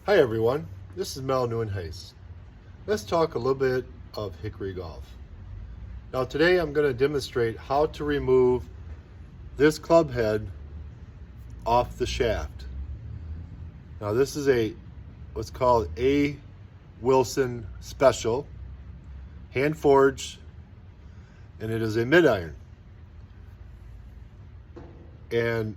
Hi everyone, this is Mel Nieuwenhuis. Let's talk a little bit of hickory golf. Now today I'm going to demonstrate how to remove this club head off the shaft. Now this is what's called a Wilson Special, hand forged, and it is a mid-iron. And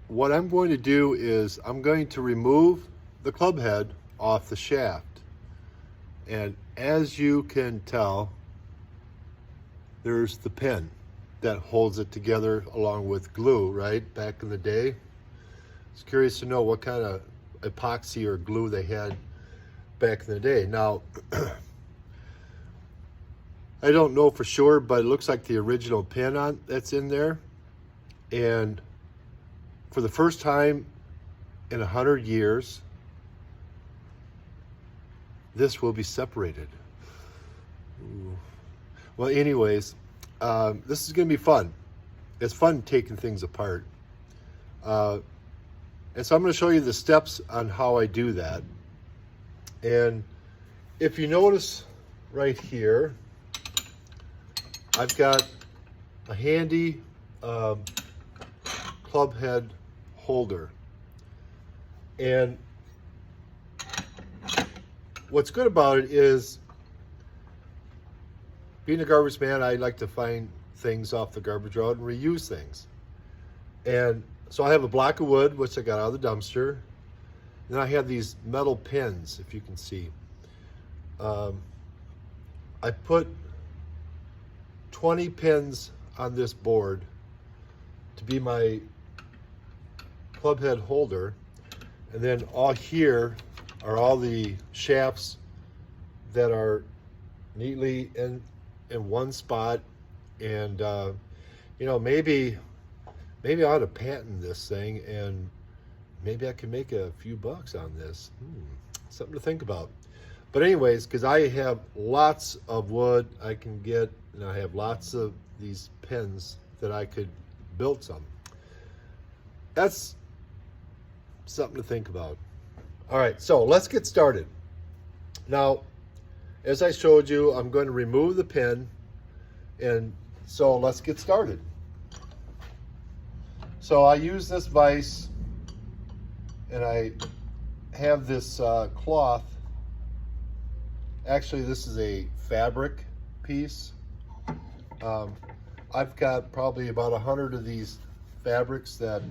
what I'm going to do is I'm going to remove the club head off the shaft. And as you can tell, there's the pin that holds it together along with glue, right? Back in the day. I was curious to know what kind of epoxy or glue they had back in the day. Now, I don't know for sure, but it looks like the original pin that's in there. And for the first time in 100 years, this will be separated. Ooh. Well, anyways, this is going to be fun. It's fun taking things apart. And so I'm going to show you the steps on how I do that. And if you notice right here, I've got a handy club head holder. And what's good about it is, being a garbage man, I like to find things off the garbage road and reuse things. And so I have a block of wood, which I got out of the dumpster. Then I have these metal pins, if you can see. I put 20 pins on this board to be my club head holder. And then all here are all the shafts that are neatly in one spot. And you know, maybe I ought to patent this thing, and maybe I can make a few bucks on this. Something to think about. But anyways, because I have lots of wood I can get, and I have lots of these pins that I could build some. That's something to think about. All right, so let's get started. Now, as I showed you, I'm going to remove the pin, and so let's get started. So I use this vise, and I have this cloth. Actually, this is a fabric piece. I've got probably about 100 of these fabrics that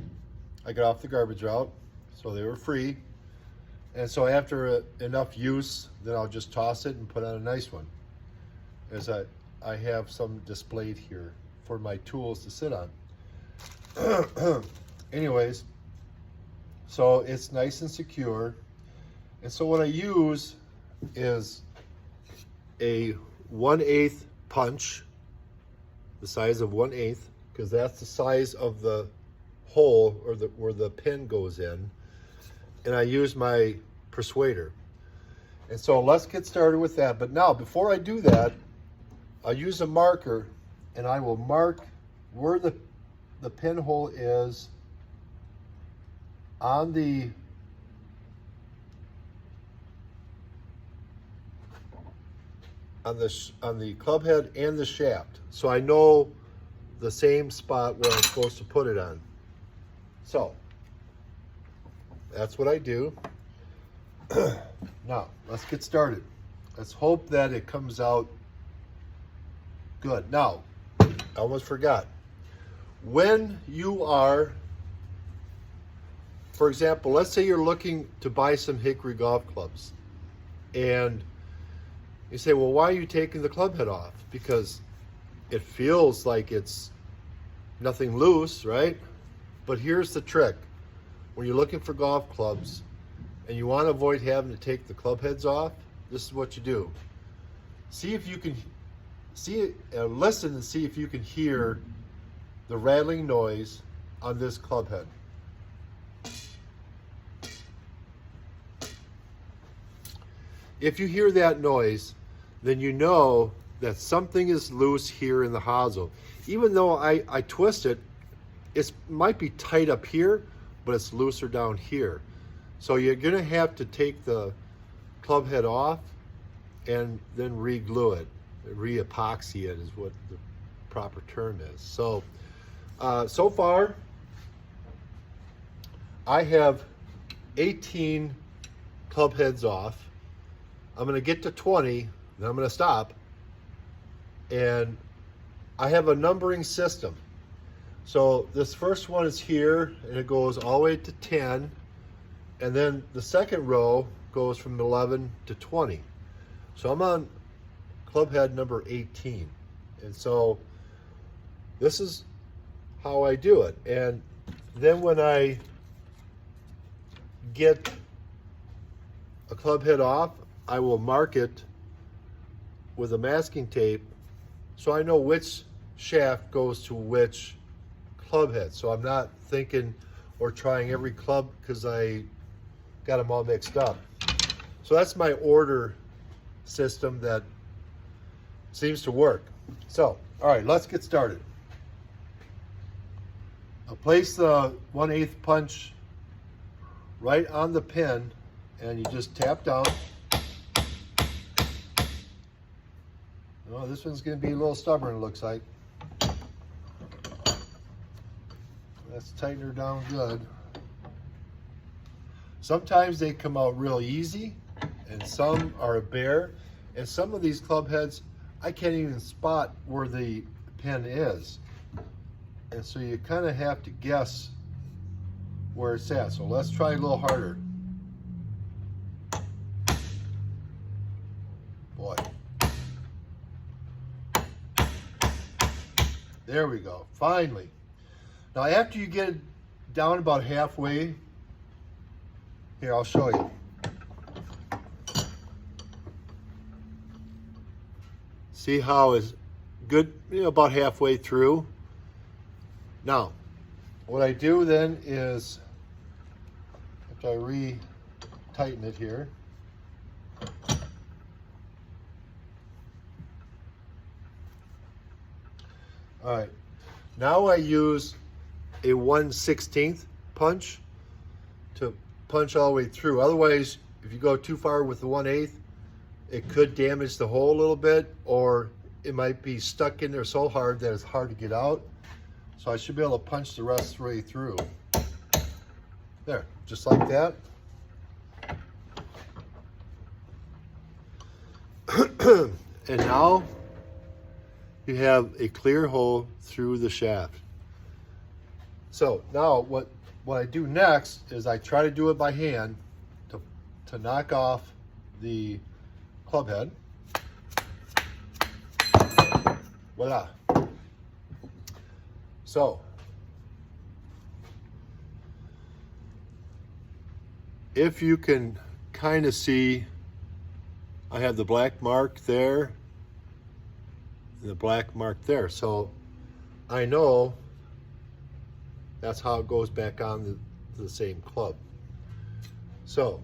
I got off the garbage route, so they were free. And so after enough use, then I'll just toss it and put on a nice one. As I have some displayed here for my tools to sit on. Anyways, so it's nice and secure. And so what I use is a 1/8 punch, the size of 1/8, because that's the size of the hole, or where the pin goes in. And I use my persuader. And so let's get started with that. But now, before I do that, I'll use a marker, and I will mark where the pinhole is on the club head and the shaft, so I know the same spot where I'm supposed to put it on. So that's what I do. Now, let's get started. Let's hope that it comes out good. Now, I almost forgot. When you are, for example, let's say you're looking to buy some hickory golf clubs, and you say, well, why are you taking the club head off? Because it feels like it's nothing loose, right? But here's the trick. When you're looking for golf clubs and you want to avoid having to take the club heads off, this is what you do. See if you can listen and see if you can hear the rattling noise on this club head. If you hear that noise, then you know that something is loose here in the hosel. Even though I twist it, it might be tight up here, but it's looser down here. So you're gonna have to take the club head off and then re-glue it. Re-epoxy it is what the proper term is. So, so far, I have 18 club heads off. I'm gonna get to 20, then I'm gonna stop. And I have a numbering system. So this first one is here, and it goes all the way to 10. And then the second row goes from 11 to 20. So I'm on club head number 18. And so this is how I do it. And then when I get a club head off, I will mark it with a masking tape so I know which shaft goes to which club head. So I'm not thinking or trying every club because I got them all mixed up. So that's my order system that seems to work. So, all right, let's get started. I'll place the 1/8 punch right on the pin, and you just tap down. Oh, this one's going to be a little stubborn, it looks like. Let's tighten her down good. Sometimes they come out real easy, and some are a bear. And some of these club heads, I can't even spot where the pin is. And so you kind of have to guess where it's at. So let's try a little harder. Boy. There we go, finally. Now after you get it down about halfway, here, I'll show you. See how it's good, about halfway through. Now, what I do then is, after I re-tighten it here, all right, now I use a 1/16 punch to punch all the way through. Otherwise, if you go too far with the 1/8, it could damage the hole a little bit, or it might be stuck in there so hard that it's hard to get out. So I should be able to punch the rest of the way through. There, just like that. And now you have a clear hole through the shaft. So now what I do next is I try to do it by hand to knock off the club head. Voila. So if you can kind of see, I have the black mark there and the black mark there. So I know that's how it goes back on the same club. So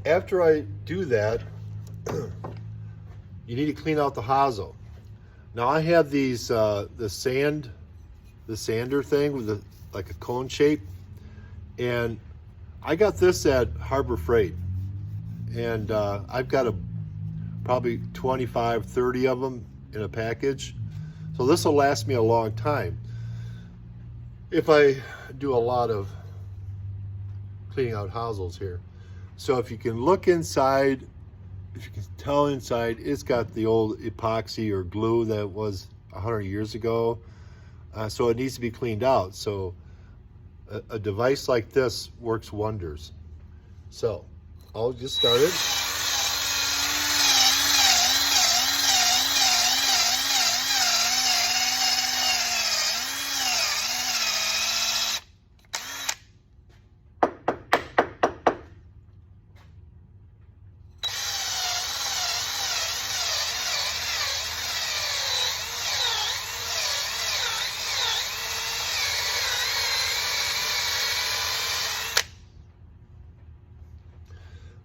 after I do that, you need to clean out the hosel. Now I have these the sander thing with like a cone shape, and I got this at Harbor Freight, and I've got probably 25, 30 of them in a package. So this will last me a long time if I do a lot of cleaning out hosels here. So if you can look inside, if you can tell inside, it's got the old epoxy or glue that was 100 years ago. So it needs to be cleaned out. So a device like this works wonders. So I'll just start it.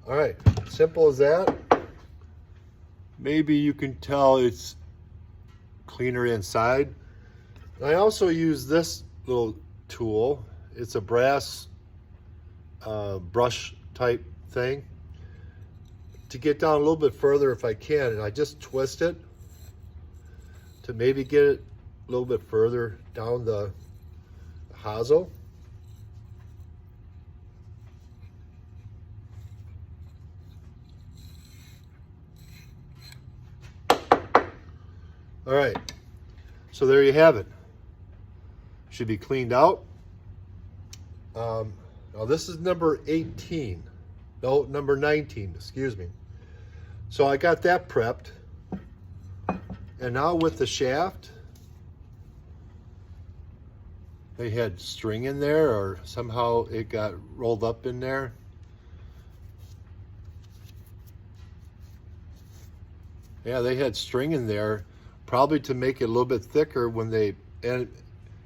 All right, simple as that. Maybe you can tell it's cleaner inside. I also use this little tool. It's a brass brush type thing to get down a little bit further if I can, and I just twist it to maybe get it a little bit further down the hosel. All right, so there you have it. Should be cleaned out. Now this is number 18. No, number 19, excuse me. So I got that prepped. And now with the shaft, they had string in there, or somehow it got rolled up in there. Yeah, they had string in there, probably to make it a little bit thicker when they, and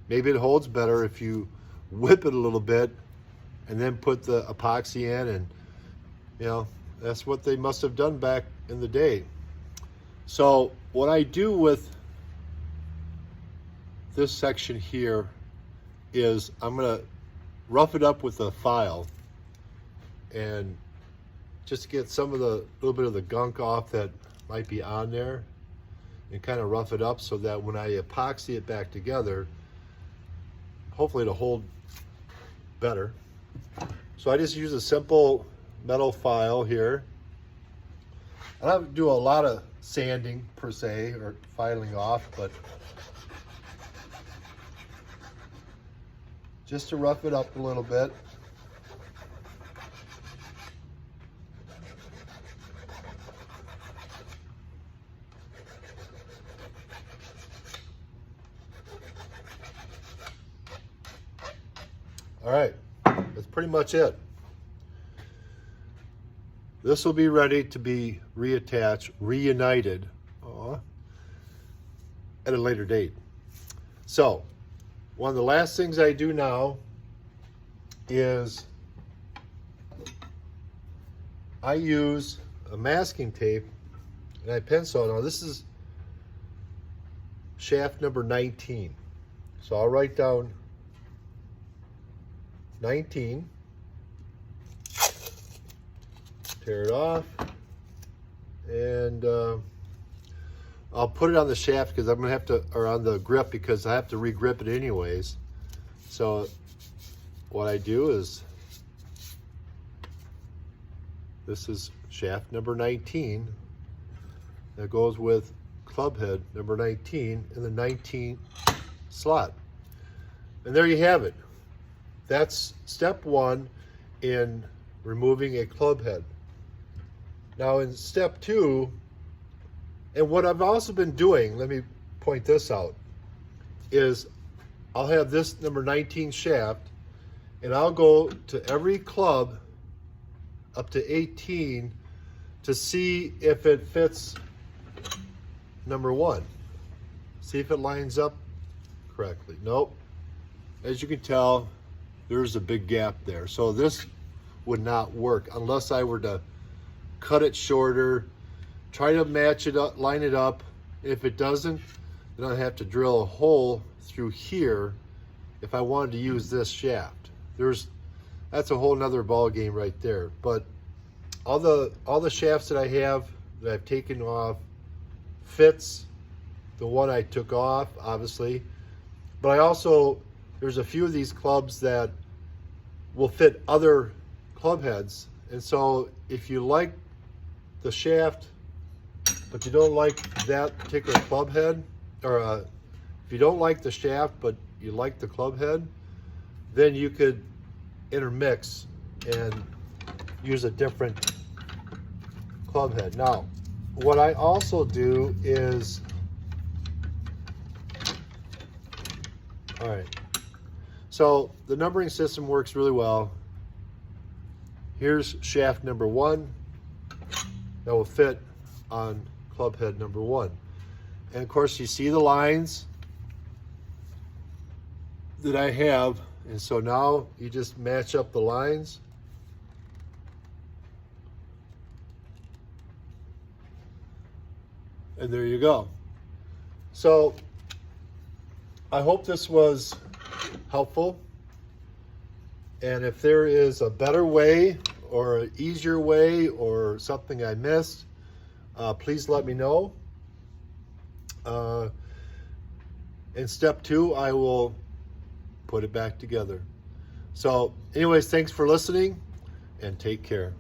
maybe it holds better if you whip it a little bit and then put the epoxy in, and you know, that's what they must have done back in the day. So what I do with this section here is I'm gonna rough it up with a file and just get some of the little bit of the gunk off that might be on there, and kind of rough it up so that when I epoxy it back together, hopefully it'll hold better. So I just use a simple metal file here. I don't do a lot of sanding per se, or filing off, but just to rough it up a little bit. All right, that's pretty much it. This will be ready to be reattached, reunited at a later date. So, one of the last things I do now is I use a masking tape and I pencil. Now this is shaft number 19. So I'll write down 19, tear it off, and I'll put it on the shaft because I'm gonna have to, or on the grip, because I have to re-grip it anyways. So what I do is, this is shaft number 19 that goes with club head number 19 in the 19 slot. And there you have it. That's step one in removing a club head. Now in step two, and what I've also been doing, let me point this out, is I'll have this number 19 shaft, and I'll go to every club up to 18 to see if it fits number one. See if it lines up correctly. Nope. As you can tell, there's a big gap there. So this would not work unless I were to cut it shorter, try to match it up, line it up. If it doesn't, then I have to drill a hole through here if I wanted to use this shaft. That's a whole nother ball game right there. But all the shafts that I have that I've taken off fits the one I took off, obviously. But I also, there's a few of these clubs that will fit other club heads. And so if you like the shaft, but you don't like that particular club head, or if you don't like the shaft, but you like the club head, then you could intermix and use a different club head. Now, what I also do is, all right, so the numbering system works really well. Here's shaft number one that will fit on club head number one. And of course you see the lines that I have, and so now you just match up the lines. And there you go. So I hope this was helpful. And if there is a better way or an easier way or something I missed, please let me know. In step 2, I will put it back together. So anyways, thanks for listening and take care.